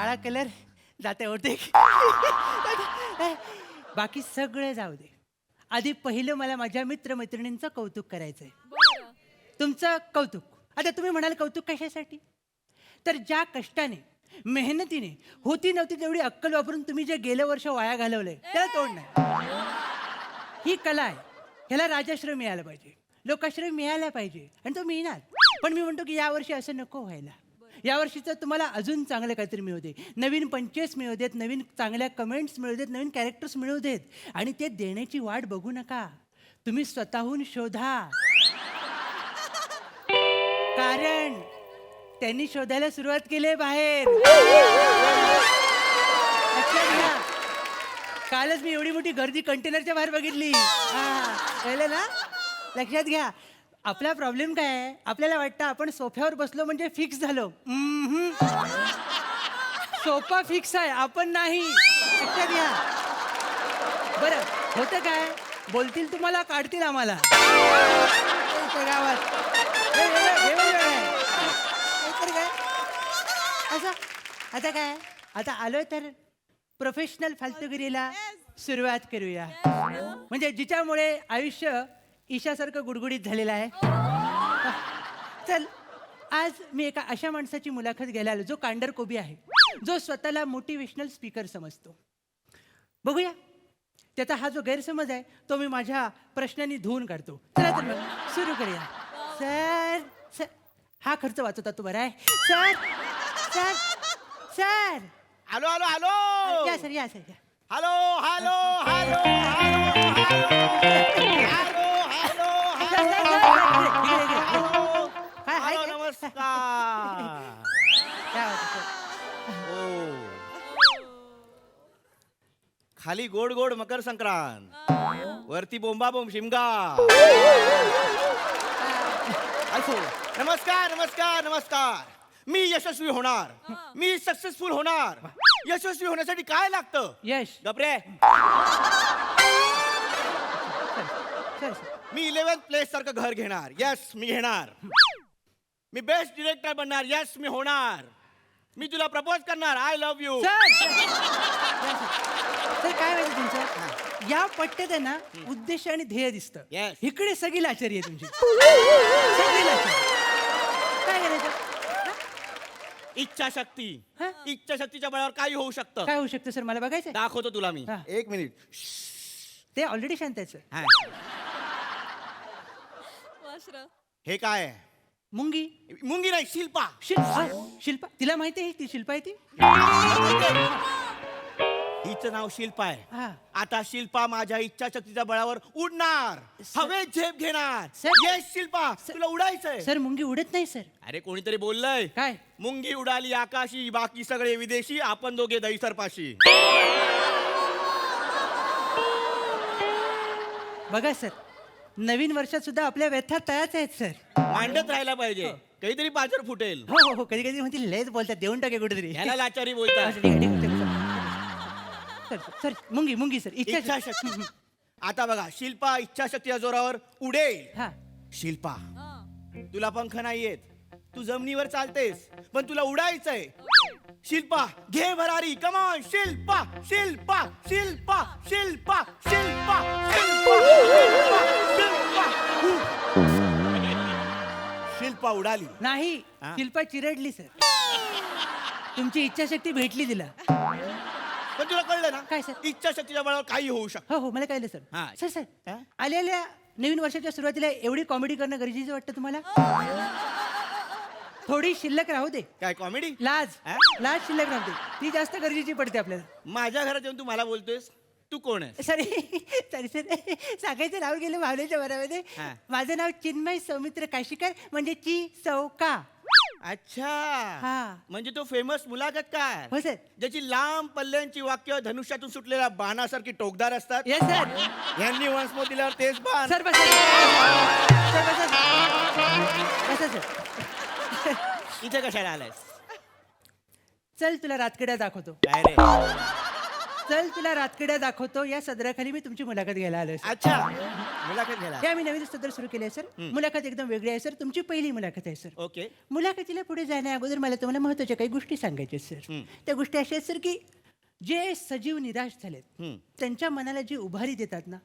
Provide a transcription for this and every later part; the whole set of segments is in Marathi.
काळा कलर जाते होते. बाकी सगळं जाऊ दे. आधी पहिलं मला माझ्या मित्रमैत्रिणींचं कौतुक करायचंय. तुमचं कौतुक. आता तुम्ही म्हणाल कौतुक कशासाठी? तर ज्या कष्टाने मेहनतीने होती नव्हती तेवढी अक्कल वापरून तुम्ही जे गेलं वर्ष वाया घालवलंय त्याला तोड नाही. ही कला आहे. ह्याला राजाश्रय मिळाला पाहिजे, लोकाश्रय मिळाला पाहिजे आणि तो मिळणार. पण मी म्हणतो की यावर्षी असं नको व्हायला. यावर्षीचं तुम्हाला अजून चांगलं काहीतरी मिळू दे, नवीन पंचेस मिळू देत, नवीन चांगल्या कमेंट्स मिळू देत, नवीन कॅरेक्टर्स मिळू देत. आणि ते देण्याची वाट बघू नका, तुम्ही स्वतःहून शोधा. कारण त्यांनी शोधायला सुरुवात केली बाहेर. लक्षात घ्या. कालच मी एवढी मोठी गर्दी कंटेनरच्या बाहेर बघितली. कळलं ना? लक्षात घ्या. आपला प्रॉब्लेम काय आहे? आपल्याला वाटतं आपण सोफ्यावर बसलो म्हणजे फिक्स झालो. सोफा फिक्स आहे, आपण नाही. लक्षात घ्या. बरं होतं काय? बोलतील तुम्हाला, काढतील आम्हाला गावात. असं आता काय? आता आलोय तर प्रोफेशनल फालतूगिरीला सुरुवात करूया. म्हणजे जिच्यामुळे आयुष्य ईशासारखं गुडगुडीत झालेलं आहे. चल, आज मी एका अशा माणसाची मुलाखत घ्यायला आलो जो कांडरकोबी आहे, जो स्वतःला मोटिवेशनल स्पीकर समजतो. बघूया त्याचा हा जो गैरसमज आहे तो मी माझ्या प्रश्नांनी धुवून काढतो. चला तर मग सुरू करूया. सर सर हा खर्च वाचवता तू बरा आहे. Sir sir sir hello hello hello या सर, या सर, या. Hello hello hello hello hello नमस्कार. खाली गोड गोड मकर संक्रांत, वरती बोंबा बोंब शिमगा. असो. नमस्कार नमस्कार नमस्कार. मी यशस्वी होणार, मी सक्सेसफुल होणार. यशस्वी होण्यासाठी काय लागतं? यश. गपरे. सर मी 11th प्लेस सारखं घर घेणार. यस मी घेणार. मी बेस्ट डिरेक्टर बनणार. यस मी होणार. मी तुला प्रपोज करणार. I love you. Sir sir काय माहिती तुमचं? या पट्ट्यात आहे ना उद्देश आणि ध्येय दिसतं. Yes. इकडे सगळी लाचारी आहे तुमची. सगळी लाचारी. काय करायचं? इच्छाशक्ती. हा? इच्छाशक्तीच्या बळावर काही होऊ शकतं. काय होऊ शकतं सर? मला बघायचं. दाखवतो तुला मी. हा. एक मिनिट. ते ऑलरेडी शांत आहे सर. हा. हे काय आहे? मुंगी. मुंगी नाही, शिल्पा. शिल्पा. तिला माहिती आहे ती शिल्पा आहे ती. हिचं नाव शिल्पा आहे. हा. आता शिल्पा माझ्या इच्छाशक्तीच्या बळावर उडणार, हवेत झेप घेणार. सर. येस शिल्पा, तुला उडायचंय. सर मुंगी उडत नाही सर. अरे कोणीतरी बोललंय. काय? मुंगी उडाली आकाशी, बाकी सगळे विदेशी, आपण दोघे दहीसरपाशी. बघा सर, नवीन वर्षात सुद्धा आपल्या व्यथा तयाच आहेत सर. मांडत राहायला पाहिजे, काहीतरी पाचर फुटेल. हो हो हो. कधी कधी म्हणतील लयच बोलतात, देऊन टाके कुठेतरी. याला लाचारी बोलतात. ठीक आहे, ठीक आहे, ठीक आहे. सर सर मुंगी मुंगी सर. इच्छाशक्ती. आता बघा, शिल्पा इच्छाशक्तीच्या जोरावर उडेल. हा. शिल्पा, तुला पंख नाहीयेत, तू जमिनीवर चालतेस, पण तुला उडायचंय. शिल्पा घे भरारी. कमान शिल्पा शिल्पा शिल्पा शिल्पा शिल्पा शिल्पा शिल्पा. शिल्पा उडाली नाही, हा? शिल्पा चिरडली सर. तुमची इच्छाशक्ती भेटली तिला. पण तुला कळलं ना? काय सर? इच्छाशक्तीच्या बळावर काही होऊ शकतं. हो हो मला कळलं सर. हा. सर सर हा? आलेल्या नवीन वर्षाच्या सुरुवातीला एवढी कॉमेडी करणं गरजेचं वाटतं तुम्हाला? थोडी शिल्लक राहू दे. काय कॉमेडी? लाज. हा? लाज शिल्लक राहू दे, ती जास्त गरजेची पडते आपल्याला. माझ्या घरात येऊन तू मला बोलतोयस? तू कोण आहे? सर सॉरी सर, सांगायचं नाव गेलं भावनेच्या भरामध्ये. हा. माझं नाव चिन्मय सौमित्र काशीकर, म्हणजे ची चौका. अच्छा. हा. म्हणजे तो फेमस मुलाखतकार, हो सर. ज्याची लांब पल्ल्यांची वाक्य धनुष्यातून सुटलेल्या बाणासारखी टोकदार असतात. Yes sir. यांनी वन्स मोर दिल्यावर तेच बाण. सर बसा. सर बसा. बसा सर. इथे कशाला आलायस? चल तुला रातकड्या दाखवतो. काय रे? चल तुला रातकिड्या दाखवतो या सदराखाली मी तुमची मुलाखत घ्यायला आलोय सर. अच्छा मुलाखत घ्यायला. हे आम्ही नवीन सदर सुरू केले सर. मुलाखत एकदम वेगळी आहे सर. तुमची पहिली मुलाखत आहे सर. ओके. मुलाखतीला पुढे जाण्या अगोदर मला तुम्हाला महत्वाच्या काही गोष्टी सांगायच्या आहेत सर. त्या गोष्टी अशा आहेत सर की जे सजीव निराश झालेत त्यांच्या मनाला जी उभारी देतात ना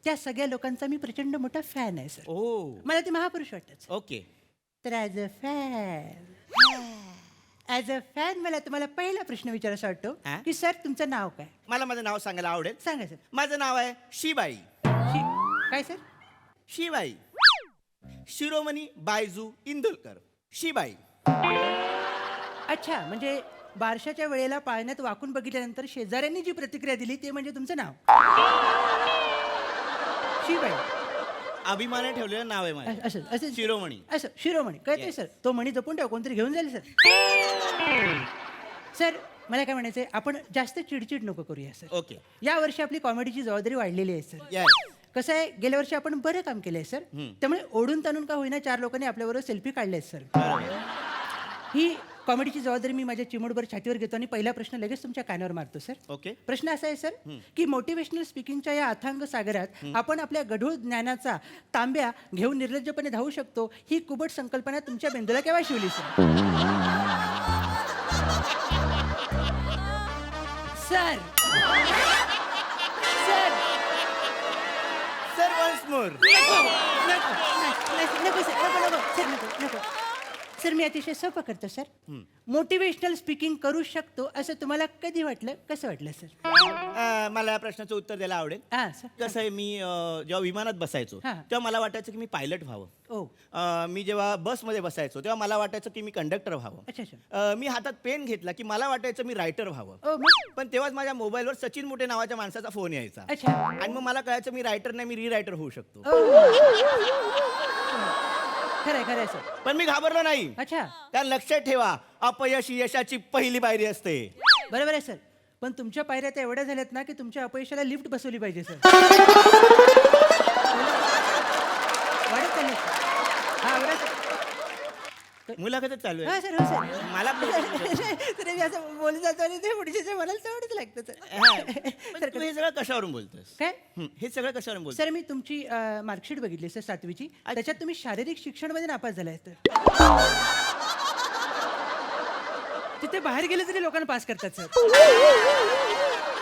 त्या सगळ्या लोकांचा मी प्रचंड मोठा फॅन आहे सर. ओ मला ते महापुरुष वाटतात सर. ओके. तर ॲज अ फॅन मला तुम्हाला पहिला प्रश्न विचारायचा वाटतो हा? की सर तुमचं नाव काय? मला माझं नाव सांगायला आवडेल. सांगा सर. माझं नाव आहे शिबाई. काय सर? शिबाई. शिरोमणी बायजू इंदुलकर. शिबाई. अच्छा, म्हणजे बारशाच्या वेळेला पाळण्यात वाकून बघितल्यानंतर शेजाऱ्यांनी जी प्रतिक्रिया दिली ते म्हणजे तुमचं नाव शिबाई. अभिमाने ठेवलेलं नाव आहे माझं. असं असं शिरोमणी. असं शिरोमणी कळते Yes. सर. तो मणी जपून ठेवा, कोणतरी घेऊन जाईल सर. सर मला काय म्हणायचंय, आपण जास्त चिडचिड नको करूया सर. ओके. या वर्षी आपली कॉमेडीची जबाबदारी वाढलेली आहे सर. येस. कसं आहे, गेल्या वर्षी आपण बरं काम केलंय सर. त्यामुळे ओढून ताणून का होईना 4 लोकांनी आपल्याबरोबर सेल्फी काढले सर. ही कॉमेडीची जबाबदारी मी माझ्या चिमूटभर छातीवर घेतो आणि पहिला प्रश्न लगेच तुमच्या कानावर मारतो सर. ओके. प्रश्न असा आहे सर की मोटिवेशनल स्पीकिंगच्या या अथांग सागरात आपण आपल्या गढूळ ज्ञानाचा तांब्या घेऊन निर्लज्जपणे धावू शकतो ही कुबट संकल्पना तुमच्या मेंदूला केव्हा शिवली sir? Sir sir sir once more. नको सर, सर नको. सर मी अतिशय सोपं करतो सर. मोटिवेशनल स्पीकिंग करू शकतो असं तुम्हाला कधी वाटलं, कसं वाटलं सर? मला या प्रश्नाचं उत्तर द्यायला आवडेल. हां सर. कसं आहे, मी जेव्हा विमानात बसायचो हा. तेव्हा मला वाटायचं की मी पायलट व्हावं. ओ मी जेव्हा बसमध्ये बसायचो तेव्हा मला वाटायचं की मी कंडक्टर व्हावं. अच्छा अच्छा. मी हातात पेन घेतला की मला वाटायचं मी रायटर व्हावं. ओ मग पण तेव्हाच माझ्या मोबाईलवर सचिन मोठे नावाच्या माणसाचा फोन यायचा अच्छा. आणि मग मला कळायचं मी रायटर नाही, मी रीरायटर होऊ शकतो. खरंय सर. पण मी घाबरलो नाही. अच्छा त्या लक्षात ठेवा, अपयश ही यशाची पहिली पायरी असते. बरोबर आहे सर. पण तुमच्या पायऱ्या त्या एवढ्या झाल्यात ना की तुमच्या अपयशाला लिफ्ट बसवली पाहिजे सर. वाढत चालली सर. हा बरं सर. मुलाखतच चालू हा आहे. सर हो सर. मला तर मी असं बोलत जातो आणि ते पुढच्या मनाला तेवढंच लागतं हा. सर. पण तू हे सगळं कशावरून बोलतोस? काय हे सगळं कशावरून बोलतोस? सर, मी तुमची मार्कशीट बघितली सर 7वीची. त्याच्यात तुम्ही शारीरिक शिक्षणमध्ये नापास झालाय तर. तिथे बाहेर गेले तरी लोकांना पास करतात सर.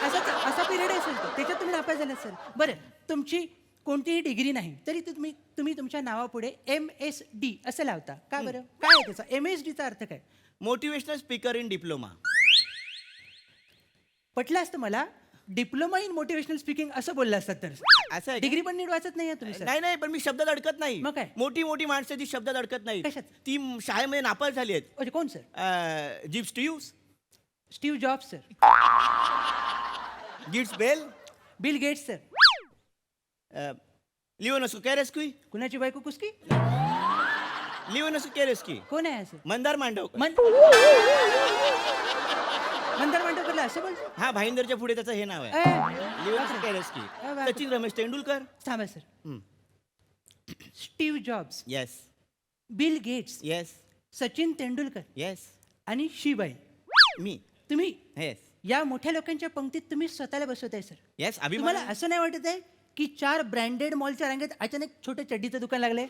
असा पिरियड आहे सर तो. त्याच्यात तुम्ही नापास झालात सर. बरं, तुमची कोणतीही डिग्री नाही तरी तुम्ही तुमच्या नावापुढे MSD असं लावता का बरं? काय आहे त्याचा MSDचा अर्थ काय? Motivational speaker in diploma. पटलं असतं मला. डिप्लोमा इन मोटिवेशनल स्पीकिंग असं बोललं असतात तर. असं आहे का? डिग्री पण नीट वाचत नाही तुम्ही सर. नाही पण मी शब्दात अडकत नाही. मग काय? मोठी मोठी माणसं ती शब्दात अडकत नाही. कशात? ती शाळेमध्ये नापास झाली आहेत. म्हणजे कोण सर? जिप्स ट्यूस, स्टीव्ह जॉब्स सर. गिट्स बेल, बिल गेट्स सर. लिओनसु कॅरेस्की, कुणाची बायको कुसकी? लिओनसु कॅरेस्की, कोण आहे असं? मंदार मांडवकर. मंदार मांडवकरला असं बोलतो? हा, भाईंदरच्या पुढे त्याचं हे नाव आहे. लिओनसु कॅरेस्की. बापरे. सचिन रमेश तेंडुलकर. थांबा sir. Steve Jobs, yes Bill Gates, yes Sachin Tendulkar yes. आणि शिबाई. मी. तुम्ही येस या मोठ्या लोकांच्या पंक्तीत तुम्ही स्वतःला बसवताय सर. येस. तुम्हाला अभिमान. असं नाही वाटत आहे की 4 ब्रँडेड मॉलच्या रांगेत अचानक छोटं चड्डीचं दुकान लागले?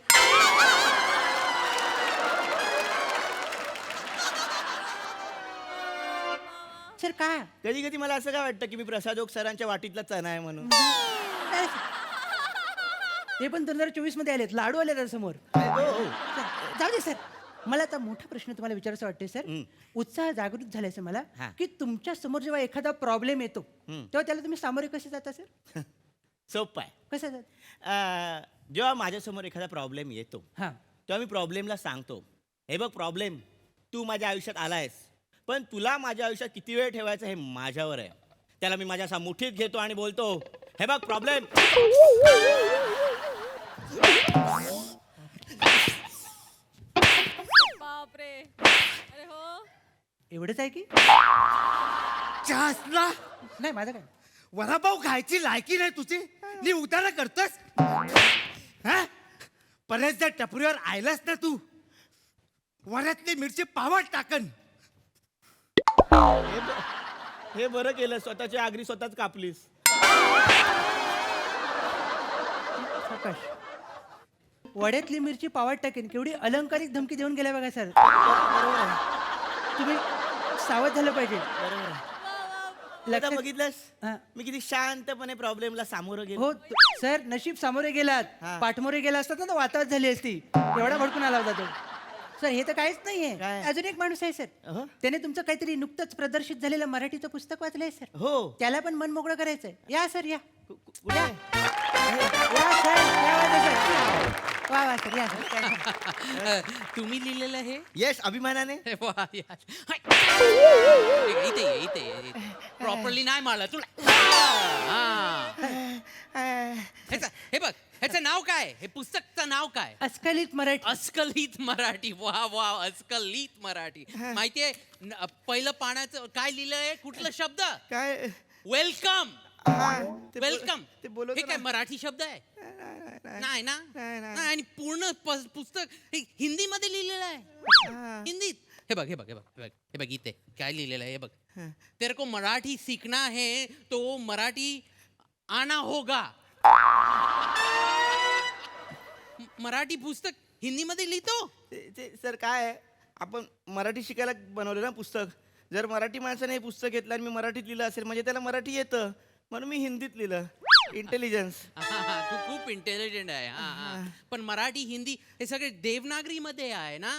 सर काय? कधी कधी मला असं काय वाटतं की मी प्रसाद ओक सरांच्या वाटीतला चणा आहे म्हणून. ते पण 2024 मध्ये आलेत, लाडू आले तर समोर. हो. जाऊ दे सर. मला आता मोठा प्रश्न तुम्हाला विचारायचा वाटतोय सर. उत्साह जागृत झालाय सर मला हा. की तुमच्या समोर जेव्हा एखादा प्रॉब्लेम येतो तेव्हा त्याला तुम्ही सामोरे कसे जाता सर? सोपं आहे. कसं जात? जेव्हा माझ्यासमोर एखादा प्रॉब्लेम येतो हां तेव्हा मी प्रॉब्लेमला सांगतो, हे बघ प्रॉब्लेम, तू माझ्या आयुष्यात आलायस, पण तुला माझ्या आयुष्यात किती वेळ ठेवायचं हे माझ्यावर आहे. त्याला मी माझ्या मुठीत घेतो आणि बोलतो, हे बघ प्रॉब्लेम, बापरे. अरे हो. एवढंच आहे की चहासला नाही? माझं काय? वडापाव खायची लायकी नाही तुझी, नी उदाहरण करतोस. हा? परत जर टपरीवर आयलास ना तू, वरातली मिरची पावात टाकन. हे बरं केलं, स्वतःची आगरी स्वतःच कापलीस. सावकाश. वड्यातली मिरची पावात टाकेन. केवढी अलंकारिक धमकी देऊन गेल्या बघा सर. तुम्ही सावध झालं पाहिजे. बरोबर आहे. आता लक्षात बघितलंस हा. मी किती शांतपणे प्रॉब्लेमला सामोरं गेलो. हो सर, नशीब सामोरे गेलात. हा. पाठमोरे गेला असतात ना तर वातावत झाली असती. एवढा भडकून आला होता तो. सर हे तर काहीच नाहीये. काय? अजून एक माणूस आहे सर. अहं. त्याने तुमचं काहीतरी नुकतंच प्रदर्शित झालेलं मराठीचं पुस्तक वाचलंय सर. हो. त्याला पण मन मोकळं करायचंय. या सर या. कुठे या. आहे? या सर या वाजता सर. वा वा सर या सर. तुम्ही लिहिलेलं हे यश अभिमानाने. वा, या. हाय. इथे प्रॉपरली नाही मारलं तुला. हे बघ, ह्याचं नाव काय? हे पुस्तकचं नाव काय? अस्खलित मराठी. अस्खलित मराठी. वा वा, अस्खलित मराठी. माहितीये पहिलं पाण्याचं काय लिहिलंय? कुठला शब्द? काय वेलकम. वेलकम. ते बोलत हे काय मराठी शब्द आहे? नाही ना. नाही. नाही, आणि पूर्ण पुस्तक हे हिंदीमध्ये लिहिलेलं आहे. हिंदीत. हे बघ इथे काय लिहिलेलं आहे हे बघ. तेरे को मराठी सीखना है तो मराठी आना होगा. मराठी पुस्तक हिंदीमध्ये लिहितो. ते सर काय आहे, आपण मराठी शिकायला बनवलं ना पुस्तक. जर मराठी माणसाने हे पुस्तक घेतलं आणि मी मराठीत लिहिलं असेल म्हणजे त्याला मराठी येतं, म्हणून मी हिंदीत लिहिलं. इंटेलिजन्स. तू खूप इंटेलिजंट आहे. हा. पण मराठी हिंदी हे सगळे देवनागरीमध्ये आहे ना.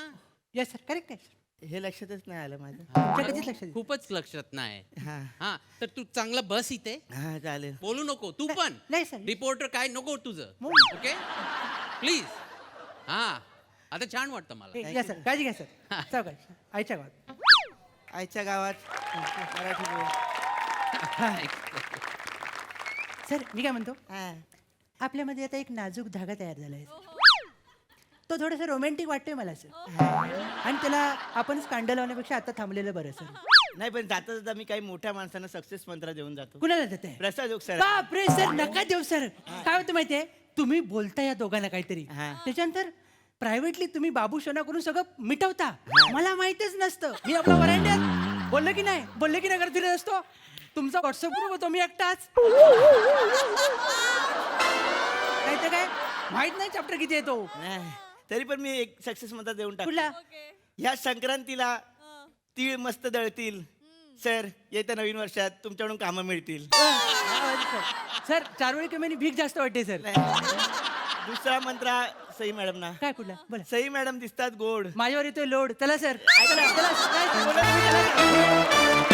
यस सर करेक्ट आहे. हे लक्षातच नाही आलं माझं. तुमच्या कधीच लक्षात येईल. खूपच लक्षात नाही. हा हा, तर तू चांगला बस इथे. हा चालेल. बोलू नको तू पण. नाही सर. रिपोर्टर काय नको तुझं. हो. Okay please. हा, आता छान वाटतं मला. या सर काळजी घ्या सर. सावकाश. आईच्या गावात. आईच्या गावात मराठी बोल. सर मी काय म्हणतो, हा. आपल्यामध्ये आता एक नाजूक धागा तयार झालाय. तो थोडासा रोमॅन्टिक वाटतोय मला सर. आणि त्याला आपण स्कांडल लावण्यापेक्षा आता थांबलेलं बरं सर. नाही पण जाता जाता मी काही मोठ्या माणसांना सक्सेस मंत्र देऊन जातो. कुणाला देत आहे? प्रसाद जोग सर. बापरे सर नका देऊ सर. काय होतं माहितीये, तुम्ही बोलता या दोघांना काहीतरी, हा. त्याच्यानंतर प्रायव्हेटली तुम्ही बाबू शोना करून सगळं मिटवता. मला माहितीच नसतं. मी आपला वरांड्यात बोललं की नाही करत फिरत असतो. तुमचा व्हॉट्सअप ग्रुप होतो मी एकटाच. नाही तर काय माहित नाही चॅप्टर किती येतो. नाही, तरी पण मी एक सक्सेस मंत्र देऊन टाकतो. कुठला? ओके. ह्या संक्रांतीला तीळ मस्त दळतील. सर येत्या नवीन वर्षात तुमच्याकडून कामं मिळतील. सर 4 वेळी कमी भीक जास्त वाटते सर. दुसरा मंत्र सई मॅडम ना. काय कुठला बोला. सई मॅडम दिसतात गोड. माझ्यावर येतोय लोड. चला सर. चला, चला. काय बोला तुम्ही, चला.